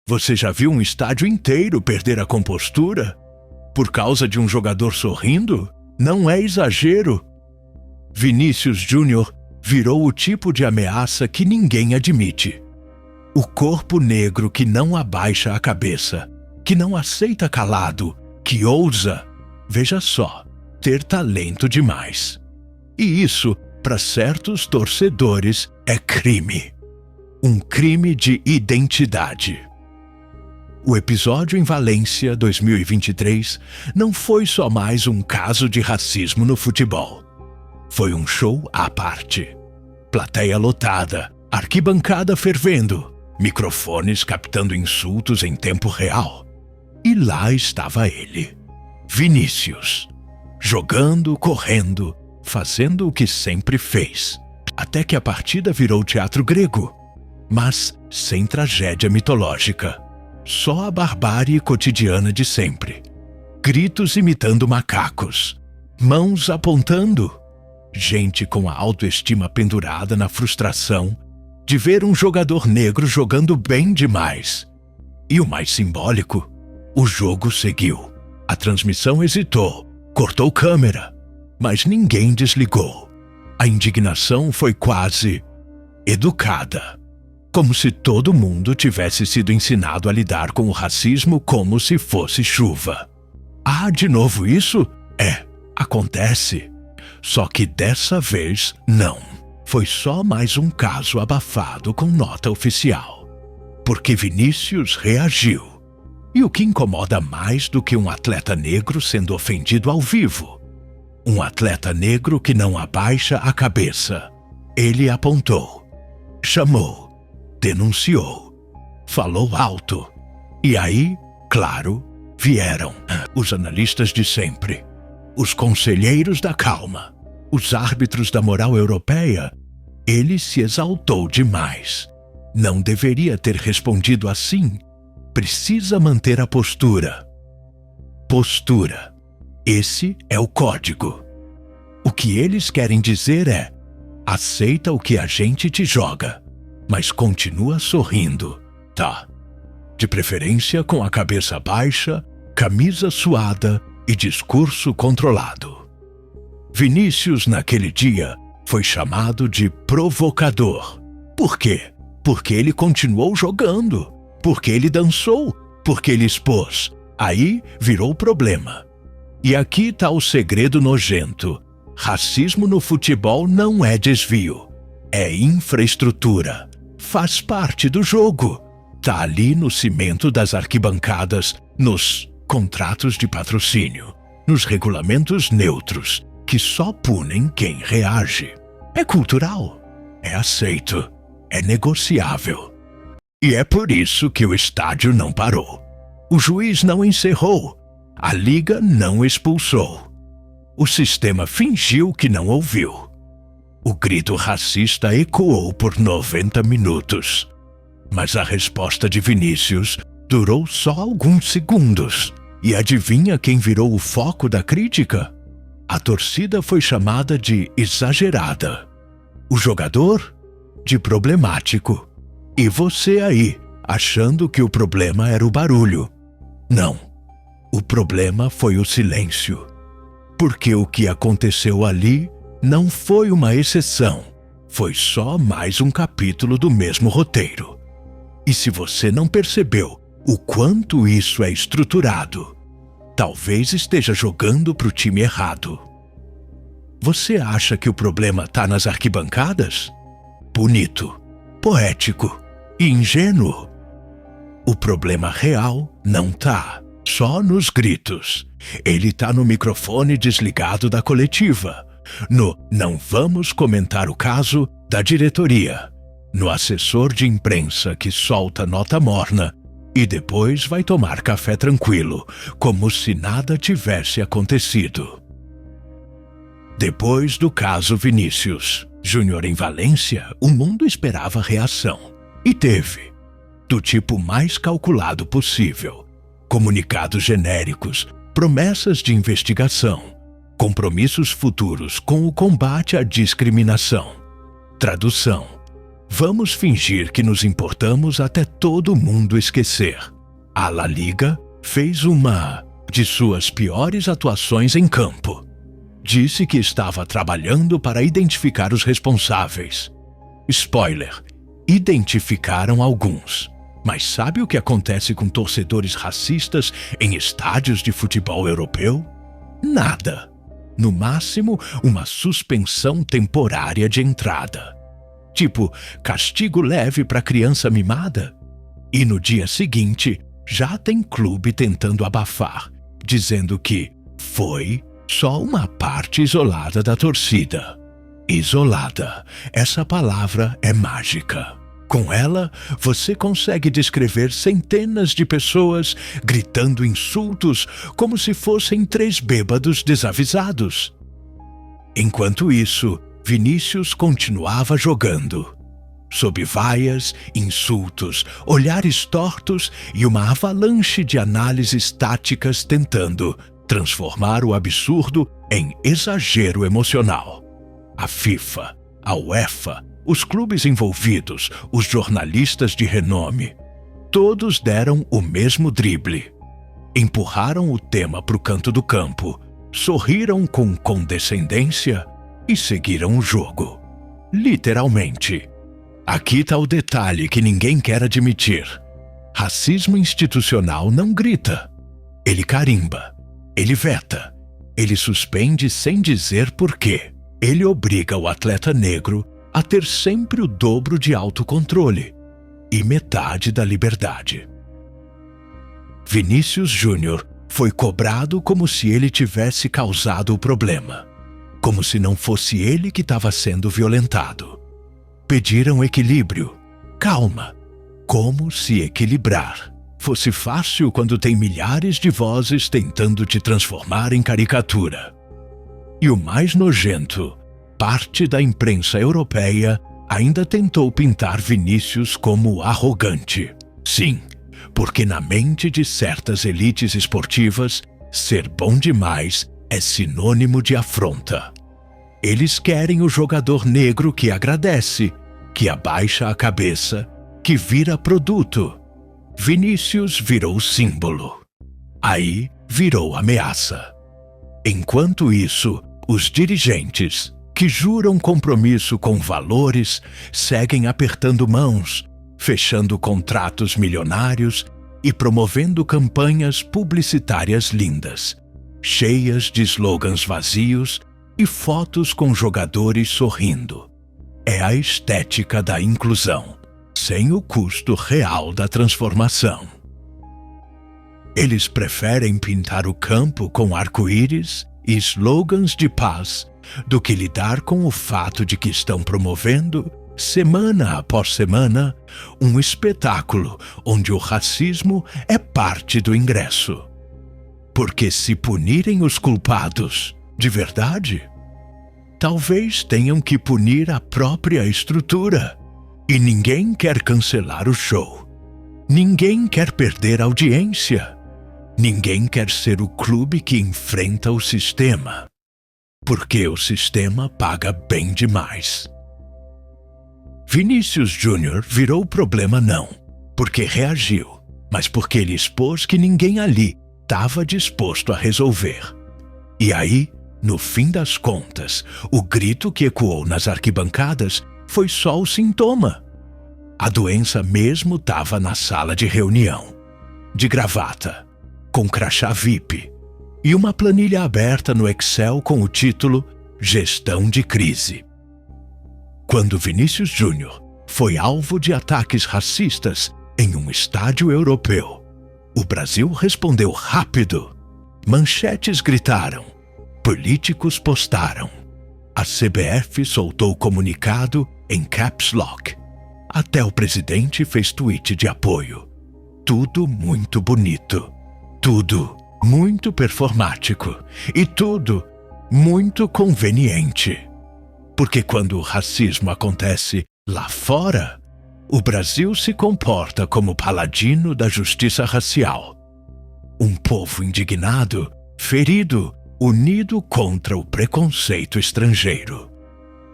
Você já viu um estádio inteiro perder a compostura? Por causa de um jogador sorrindo? Não é exagero. Vinícius Júnior virou o tipo de ameaça que ninguém admite. O corpo negro que não abaixa a cabeça, que não aceita calado, que ousa, veja só, ter talento demais. E isso, para certos torcedores, é crime. Um crime de identidade. O episódio em Valência 2023 não foi só mais um caso de racismo no futebol. Foi um show à parte. Plateia lotada, arquibancada fervendo, microfones captando insultos em tempo real. E lá estava ele, Vinícius, jogando, correndo, fazendo o que sempre fez, até que a partida virou teatro grego, mas sem tragédia mitológica. Só a barbárie cotidiana de sempre. Gritos imitando macacos, mãos apontando, gente com a autoestima pendurada na frustração de ver um jogador negro jogando bem demais. E o mais simbólico, o jogo seguiu. A transmissão hesitou, cortou câmera, mas ninguém desligou. A indignação foi quase educada. Como se todo mundo tivesse sido ensinado a lidar com o racismo como se fosse chuva. Ah, de novo isso? Acontece. Só que dessa vez, não. Foi só mais um caso abafado com nota oficial. Porque Vinícius reagiu. E o que incomoda mais do que um atleta negro sendo ofendido ao vivo? Um atleta negro que não abaixa a cabeça. Ele apontou, chamou, denunciou, falou alto. E aí, claro, vieram os analistas de sempre, os conselheiros da calma, os árbitros da moral europeia. Ele se exaltou demais. Não deveria ter respondido assim. Precisa manter a postura. Postura. Esse é o código. O que eles querem dizer é: aceita o que a gente te joga, mas continua sorrindo, tá? De preferência com a cabeça baixa, camisa suada e discurso controlado. Vinícius, naquele dia, foi chamado de provocador. Por quê? Porque ele continuou jogando, porque ele dançou, porque ele expôs. Aí virou problema. E aqui tá o segredo nojento. Racismo no futebol não é desvio, é infraestrutura. Faz parte do jogo. Tá ali no cimento das arquibancadas, nos contratos de patrocínio, nos regulamentos neutros, que só punem quem reage. É cultural, é aceito, é negociável. E é por isso que o estádio não parou. O juiz não encerrou, a liga não expulsou. O sistema fingiu que não ouviu. O grito racista ecoou por 90 minutos. Mas a resposta de Vinícius durou só alguns segundos. E adivinha quem virou o foco da crítica? A torcida foi chamada de exagerada. O jogador? De problemático. E você aí, achando que o problema era o barulho. Não. O problema foi o silêncio. Porque o que aconteceu ali não foi uma exceção. Foi só mais um capítulo do mesmo roteiro. E se você não percebeu o quanto isso é estruturado, talvez esteja jogando para o time errado. Você acha que o problema está nas arquibancadas? Bonito, poético e ingênuo. O problema real não tá só nos gritos. Ele tá no microfone desligado da coletiva, no "não vamos comentar o caso" da diretoria, no assessor de imprensa que solta nota morna e depois vai tomar café tranquilo, como se nada tivesse acontecido. Depois do caso Vinícius Júnior em Valência, o mundo esperava reação. E teve. Do tipo mais calculado possível. Comunicados genéricos, promessas de investigação, compromissos futuros com o combate à discriminação. Tradução: Vamos fingir que nos importamos até todo mundo esquecer. A La Liga fez uma de suas piores atuações em campo. Disse que estava trabalhando para identificar os responsáveis. Spoiler, identificaram alguns. Mas sabe o que acontece com torcedores racistas em estádios de futebol europeu? Nada. No máximo, uma suspensão temporária de entrada. Tipo, castigo leve para criança mimada. E no dia seguinte, já tem clube tentando abafar, dizendo que foi só uma parte isolada da torcida. Isolada, essa palavra é mágica. Com ela, você consegue descrever centenas de pessoas gritando insultos como se fossem 3 bêbados desavisados. Enquanto isso, Vinícius continuava jogando. Sob vaias, insultos, olhares tortos e uma avalanche de análises táticas tentando transformar o absurdo em exagero emocional. A FIFA, a UEFA, os clubes envolvidos, os jornalistas de renome, todos deram o mesmo drible. Empurraram o tema para o canto do campo, sorriram com condescendência e seguiram o jogo. Literalmente. Aqui está o detalhe que ninguém quer admitir. Racismo institucional não grita. Ele carimba. Ele veta. Ele suspende sem dizer por quê. Ele obriga o atleta negro a ter sempre o dobro de autocontrole e metade da liberdade. Vinícius Júnior foi cobrado como se ele tivesse causado o problema, como se não fosse ele que estava sendo violentado. Pediram equilíbrio, calma, como se equilibrar fosse fácil quando tem milhares de vozes tentando te transformar em caricatura. E o mais nojento, parte da imprensa europeia ainda tentou pintar Vinícius como arrogante. Sim, porque na mente de certas elites esportivas, ser bom demais é sinônimo de afronta. Eles querem o jogador negro que agradece, que abaixa a cabeça, que vira produto. Vinícius virou símbolo. Aí virou ameaça. Enquanto isso, os dirigentes, que juram compromisso com valores, seguem apertando mãos, fechando contratos milionários e promovendo campanhas publicitárias lindas, cheias de slogans vazios e fotos com jogadores sorrindo. É a estética da inclusão, sem o custo real da transformação. Eles preferem pintar o campo com arco-íris e slogans de paz do que lidar com o fato de que estão promovendo, semana após semana, um espetáculo onde o racismo é parte do ingresso. Porque se punirem os culpados de verdade, talvez tenham que punir a própria estrutura. E ninguém quer cancelar o show. Ninguém quer perder audiência. Ninguém quer ser o clube que enfrenta o sistema. Porque o sistema paga bem demais. Vinícius Júnior virou problema não porque reagiu, mas porque ele expôs que ninguém ali estava disposto a resolver. E aí, no fim das contas, o grito que ecoou nas arquibancadas foi só o sintoma. A doença mesmo estava na sala de reunião, de gravata, com crachá VIP e uma planilha aberta no Excel com o título Gestão de Crise. Quando Vinícius Júnior foi alvo de ataques racistas em um estádio europeu, o Brasil respondeu rápido. Manchetes gritaram, políticos postaram, a CBF soltou comunicado em caps lock. Até o presidente fez tweet de apoio. Tudo muito bonito. Tudo muito performático. E tudo muito conveniente. Porque quando o racismo acontece lá fora, o Brasil se comporta como paladino da justiça racial. Um povo indignado, ferido, unido contra o preconceito estrangeiro.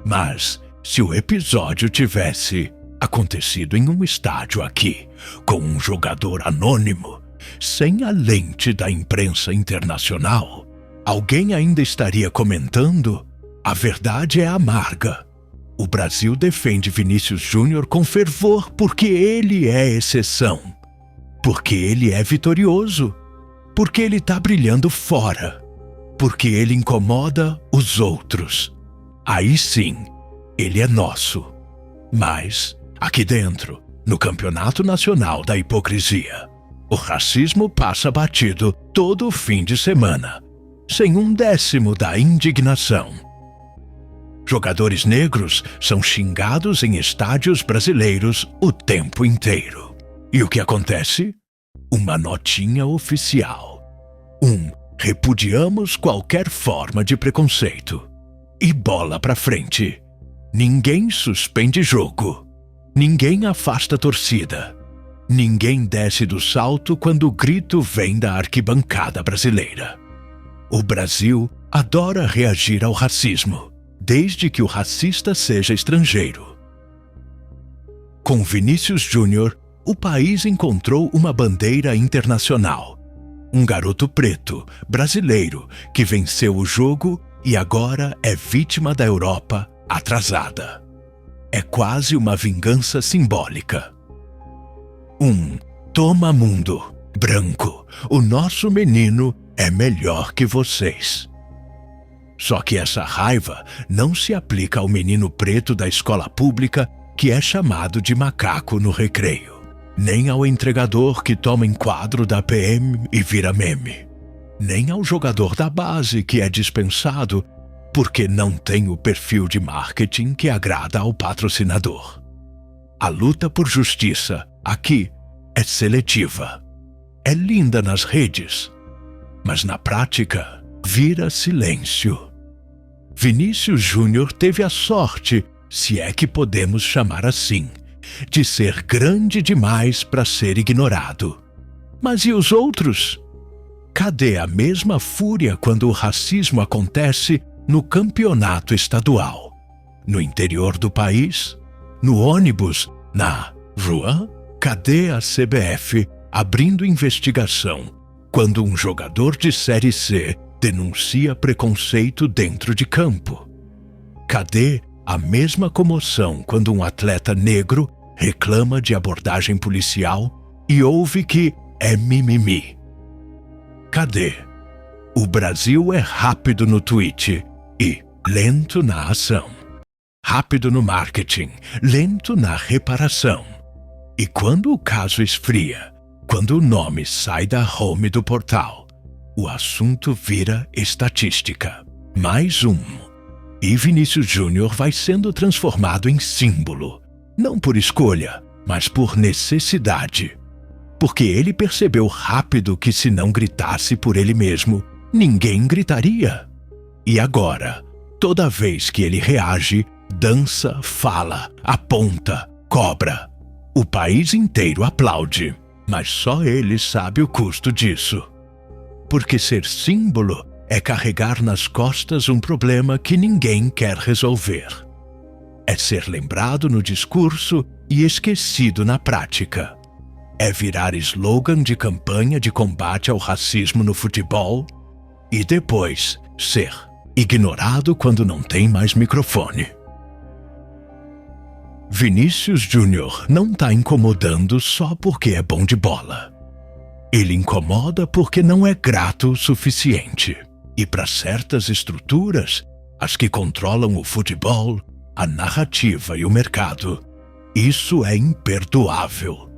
Mas, se o episódio tivesse acontecido em um estádio aqui, com um jogador anônimo, sem a lente da imprensa internacional, alguém ainda estaria comentando: a verdade é amarga. O Brasil defende Vinícius Júnior com fervor porque ele é exceção, porque ele é vitorioso, porque ele está brilhando fora, porque ele incomoda os outros. Aí sim, ele é nosso. Mas, aqui dentro, no Campeonato Nacional da Hipocrisia, o racismo passa batido todo fim de semana, sem um décimo da indignação. Jogadores negros são xingados em estádios brasileiros o tempo inteiro. E o que acontece? Uma notinha oficial. Repudiamos qualquer forma de preconceito. E bola pra frente. Ninguém suspende jogo. Ninguém afasta a torcida. Ninguém desce do salto quando o grito vem da arquibancada brasileira. O Brasil adora reagir ao racismo, desde que o racista seja estrangeiro. Com Vinícius Júnior, o país encontrou uma bandeira internacional. Um garoto preto, brasileiro, que venceu o jogo e agora é vítima da Europa atrasada. É quase uma vingança simbólica. Toma mundo, branco, o nosso menino é melhor que vocês. Só que essa raiva não se aplica ao menino preto da escola pública que é chamado de macaco no recreio, nem ao entregador que toma enquadro da PM e vira meme, nem ao jogador da base que é dispensado porque não tem o perfil de marketing que agrada ao patrocinador. A luta por justiça, aqui, é seletiva. É linda nas redes, mas na prática vira silêncio. Vinícius Júnior teve a sorte, se é que podemos chamar assim, de ser grande demais para ser ignorado. Mas e os outros? Cadê a mesma fúria quando o racismo acontece no campeonato estadual? No interior do país? No ônibus? Na rua? Cadê a CBF abrindo investigação quando um jogador de Série C denuncia preconceito dentro de campo? Cadê a mesma comoção quando um atleta negro reclama de abordagem policial e ouve que é mimimi? Cadê? O Brasil é rápido no tweet e lento na ação. Rápido no marketing, lento na reparação. E quando o caso esfria, quando o nome sai da home do portal, o assunto vira estatística. Mais um. E Vinícius Júnior vai sendo transformado em símbolo, não por escolha, mas por necessidade. Porque ele percebeu rápido que se não gritasse por ele mesmo, ninguém gritaria. E agora, toda vez que ele reage, dança, fala, aponta, cobra. O país inteiro aplaude, mas só ele sabe o custo disso. Porque ser símbolo é carregar nas costas um problema que ninguém quer resolver. É ser lembrado no discurso e esquecido na prática. É virar slogan de campanha de combate ao racismo no futebol e depois ser ignorado quando não tem mais microfone. Vinícius Júnior não está incomodando só porque é bom de bola. Ele incomoda porque não é grato o suficiente. E para certas estruturas, as que controlam o futebol, a narrativa e o mercado, isso é imperdoável.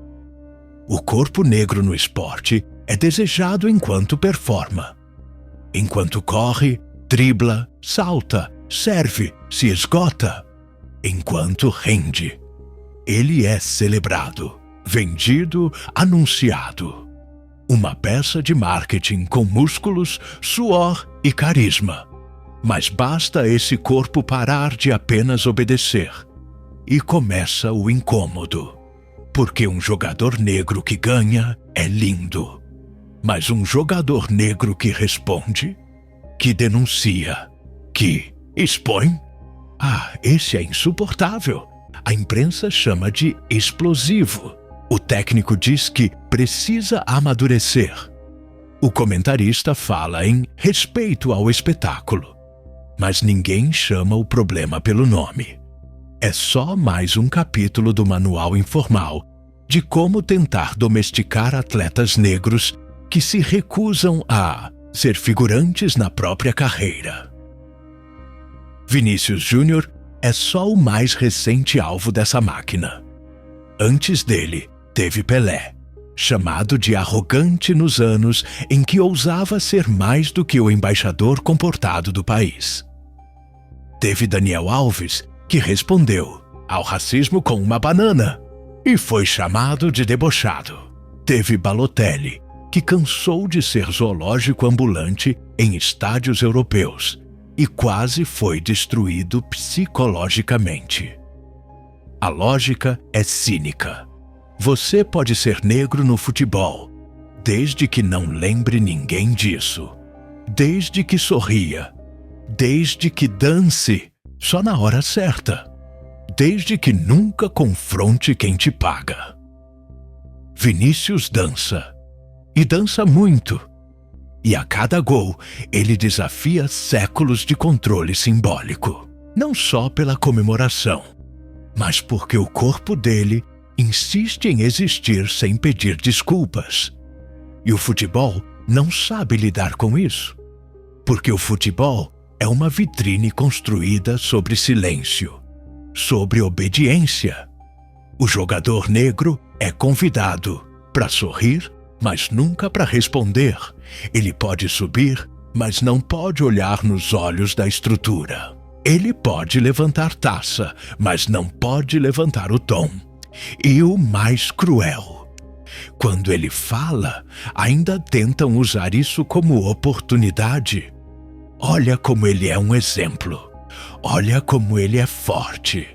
O corpo negro no esporte é desejado enquanto performa. Enquanto corre, dribla, salta, serve, se esgota. Enquanto rende, ele é celebrado, vendido, anunciado. Uma peça de marketing com músculos, suor e carisma. Mas basta esse corpo parar de apenas obedecer. E começa o incômodo. Porque um jogador negro que ganha é lindo. Mas um jogador negro que responde, que denuncia, que expõe, esse é insuportável. a imprensa chama de explosivo. O técnico diz que precisa amadurecer. O comentarista fala em respeito ao espetáculo. Mas ninguém chama o problema pelo nome. É só mais um capítulo do manual informal de como tentar domesticar atletas negros que se recusam a ser figurantes na própria carreira. Vinícius Júnior é só o mais recente alvo dessa máquina. Antes dele, teve Pelé, chamado de arrogante nos anos em que ousava ser mais do que o embaixador comportado do país. Teve Daniel Alves, que respondeu ao racismo com uma banana e foi chamado de debochado. Teve Balotelli, que cansou de ser zoológico ambulante em estádios europeus e quase foi destruído psicologicamente. A lógica é cínica. Você pode ser negro no futebol, desde que não lembre ninguém disso, desde que sorria, desde que dance só na hora certa, desde que nunca confronte quem te paga. Vinícius dança, e dança muito, e a cada gol ele desafia séculos de controle simbólico, não só pela comemoração, mas porque o corpo dele insiste em existir sem pedir desculpas. E o futebol não sabe lidar com isso, porque o futebol é uma vitrine construída sobre silêncio, sobre obediência. O jogador negro é convidado para sorrir, mas nunca para responder. Ele pode subir, mas não pode olhar nos olhos da estrutura. Ele pode levantar taça, mas não pode levantar o tom. E o mais cruel: quando ele fala, ainda tentam usar isso como oportunidade. Olha como ele é um exemplo. Olha como ele é forte.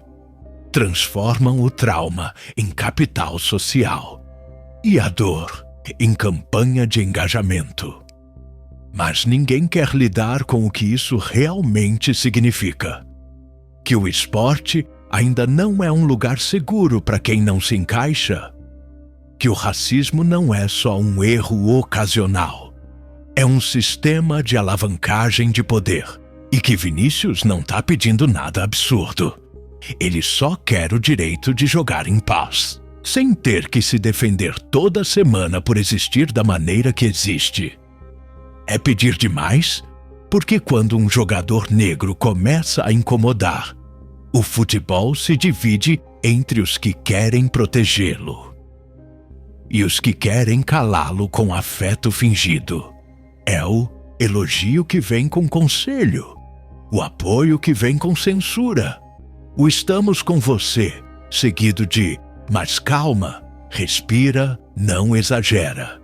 Transformam o trauma em capital social e a dor em campanha de engajamento. Mas ninguém quer lidar com o que isso realmente significa. Que o esporte ainda não é um lugar seguro para quem não se encaixa. Que o racismo não é só um erro ocasional. É um sistema de alavancagem de poder. E que Vinícius não está pedindo nada absurdo. Ele só quer o direito de jogar em paz, sem ter que se defender toda semana por existir da maneira que existe. É pedir demais? Porque quando um jogador negro começa a incomodar, o futebol se divide entre os que querem protegê-lo e os que querem calá-lo com afeto fingido. É o elogio que vem com conselho, o apoio que vem com censura, o estamos com você, seguido de mas calma, respira, não exagera.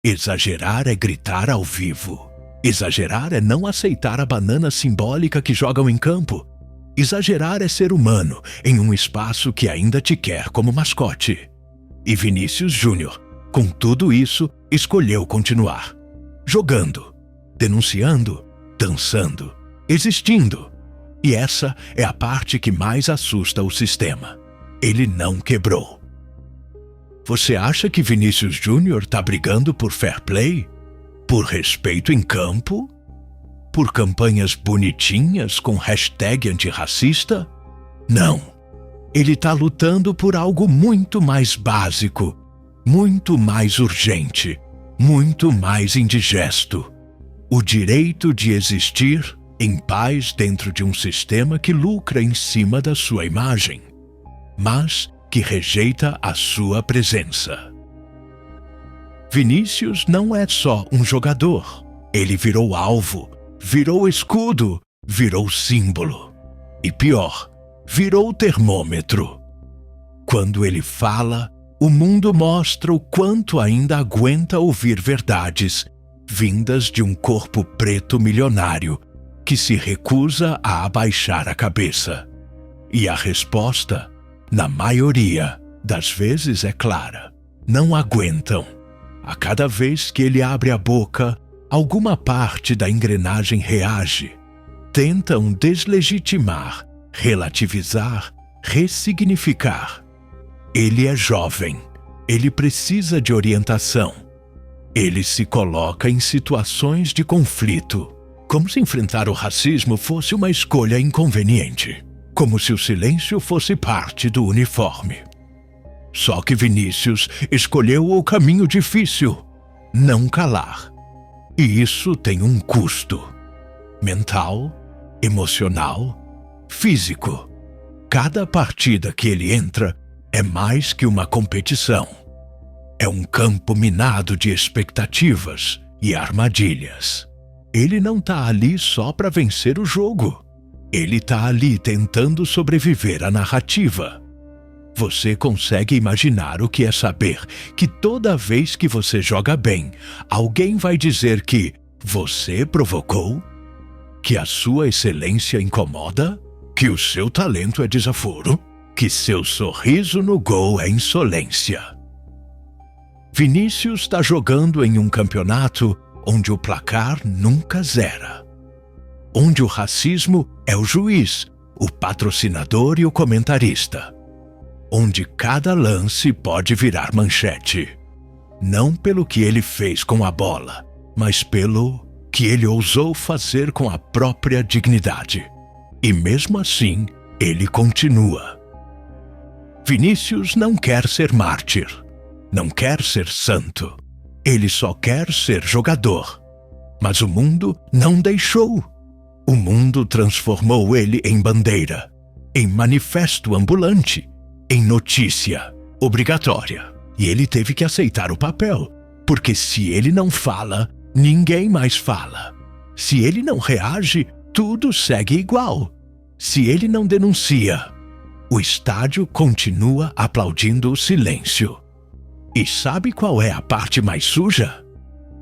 Exagerar é gritar ao vivo. Exagerar é não aceitar a banana simbólica que jogam em campo. Exagerar é ser humano em um espaço que ainda te quer como mascote. E Vinícius Júnior, com tudo isso, escolheu continuar. Jogando, denunciando, dançando, existindo. E essa é a parte que mais assusta o sistema. Ele não quebrou. Você acha que Vinícius Júnior está brigando por fair play? Por respeito em campo? Por campanhas bonitinhas com hashtag antirracista? Não. Ele está lutando por algo muito mais básico, muito mais urgente, muito mais indigesto. O direito de existir em paz dentro de um sistema que lucra em cima da sua imagem, mas que rejeita a sua presença. Vinícius não é só um jogador. Ele virou alvo, virou escudo, virou símbolo. E pior, virou termômetro. Quando ele fala, o mundo mostra o quanto ainda aguenta ouvir verdades vindas de um corpo preto milionário que se recusa a abaixar a cabeça. E a resposta, na maioria das vezes, é clara: não aguentam. A cada vez que ele abre a boca, alguma parte da engrenagem reage. Tentam deslegitimar, relativizar, ressignificar. Ele é jovem. Ele precisa de orientação. Ele se coloca em situações de conflito, como se enfrentar o racismo fosse uma escolha inconveniente, como se o silêncio fosse parte do uniforme. Só que Vinícius escolheu o caminho difícil, não calar. E isso tem um custo. Mental, emocional, físico. Cada partida que ele entra é mais que uma competição. É um campo minado de expectativas e armadilhas. Ele não está ali só para vencer o jogo. Ele está ali tentando sobreviver à narrativa. Você consegue imaginar o que é saber que toda vez que você joga bem, alguém vai dizer que você provocou? Que a sua excelência incomoda? Que o seu talento é desaforo? Que seu sorriso no gol é insolência? Vinícius está jogando em um campeonato onde o placar nunca zera. Onde o racismo é o juiz, o patrocinador e o comentarista. Onde cada lance pode virar manchete. Não pelo que ele fez com a bola, mas pelo que ele ousou fazer com a própria dignidade. E mesmo assim, ele continua. Vinícius não quer ser mártir. Não quer ser santo. Ele só quer ser jogador. Mas o mundo não deixou. O mundo transformou ele em bandeira, em manifesto ambulante, em notícia obrigatória. E ele teve que aceitar o papel, porque se ele não fala, ninguém mais fala. Se ele não reage, tudo segue igual. Se ele não denuncia, o estádio continua aplaudindo o silêncio. E sabe qual é a parte mais suja?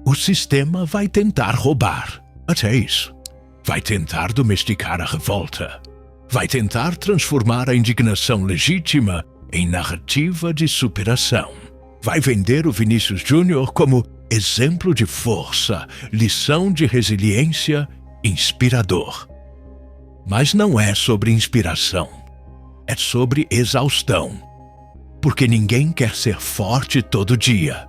O sistema vai tentar roubar. Até isso. Vai tentar domesticar a revolta. Vai tentar transformar a indignação legítima em narrativa de superação. Vai vender o Vinícius Júnior como exemplo de força, lição de resiliência, inspirador. Mas não é sobre inspiração. É sobre exaustão. Porque ninguém quer ser forte todo dia.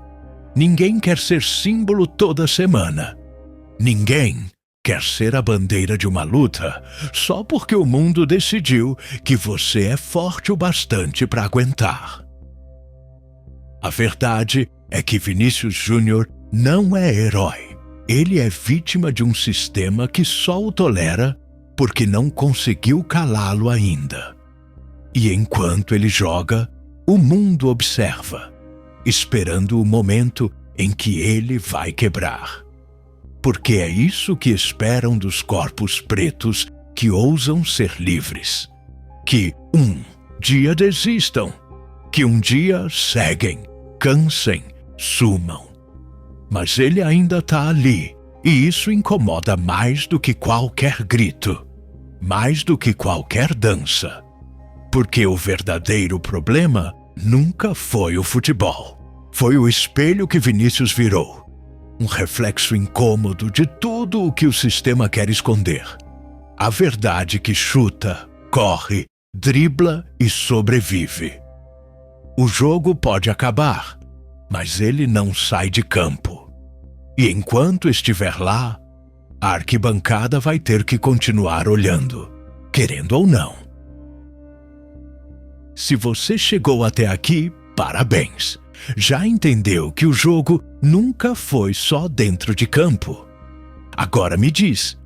Ninguém quer ser símbolo toda semana. Ninguém quer ser a bandeira de uma luta só porque o mundo decidiu que você é forte o bastante para aguentar. A verdade é que Vinícius Júnior não é herói. Ele é vítima de um sistema que só o tolera porque não conseguiu calá-lo ainda. E enquanto ele joga, o mundo observa, esperando o momento em que ele vai quebrar. Porque é isso que esperam dos corpos pretos que ousam ser livres. Que um dia desistam, que um dia ceguem, cansem, sumam. Mas ele ainda está ali, e isso incomoda mais do que qualquer grito, mais do que qualquer dança. Porque o verdadeiro problema nunca foi o futebol. Foi o espelho que Vinícius virou. Um reflexo incômodo de tudo o que o sistema quer esconder. A verdade que chuta, corre, dribla e sobrevive. O jogo pode acabar, mas ele não sai de campo. E enquanto estiver lá, a arquibancada vai ter que continuar olhando, querendo ou não. Se você chegou até aqui, parabéns! Já entendeu que o jogo nunca foi só dentro de campo. Agora me diz,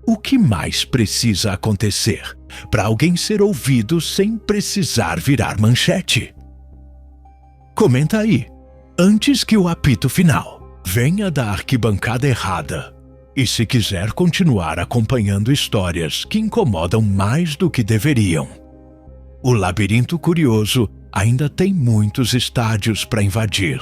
o que mais precisa acontecer para alguém ser ouvido sem precisar virar manchete? Comenta aí, antes que o apito final venha da arquibancada errada. E se quiser continuar acompanhando histórias que incomodam mais do que deveriam. O Labirinto Curioso ainda tem muitos estádios para invadir.